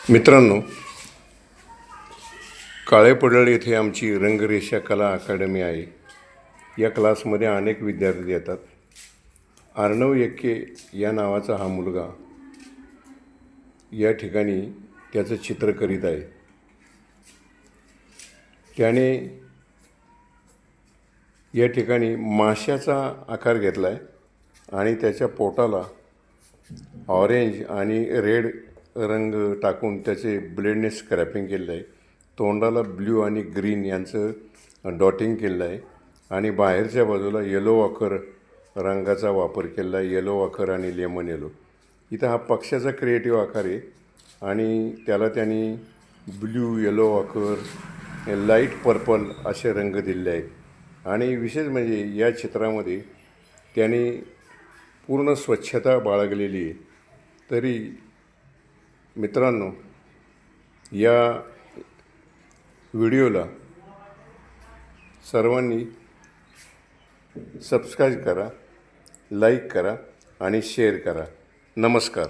मित्रांनो, काळेपडळ येथे आमची रंगरेषा कला अकादमी आहे. या क्लासमध्ये अनेक विद्यार्थी येतात. अर्णव यक्के या नावाचा हा मुलगा या ठिकाणी त्याचं चित्र करीत आहे. त्याने या ठिकाणी माशाचा आकार घेतला आहे आणि त्याच्या पोटाला ऑरेंज आणि रेड रंग टाकून त्याचे ब्लेडने स्क्रॅपिंग केलेलं आहे. तोंडाला ब्ल्यू आणि ग्रीन यांचं डॉटिंग केलेलं आहे आणि बाहेरच्या बाजूला येलो वॉकर रंगाचा वापर केलेला आहे. येलो वॉकर आणि लेमन येलो. इथं हा पक्ष्याचा क्रिएटिव्ह आकार आहे आणि त्याला त्यांनी blue, yellow walker, light purple असे रंग दिलेले आहेत. आणि विशेष म्हणजे या चित्रामध्ये त्याने पूर्ण स्वच्छता बाळगलेली आहे. तरी मित्रांनो, या व्हिडिओला सर्वांनी सबस्क्राईब करा, लाईक करा आणि शेअर करा. नमस्कार.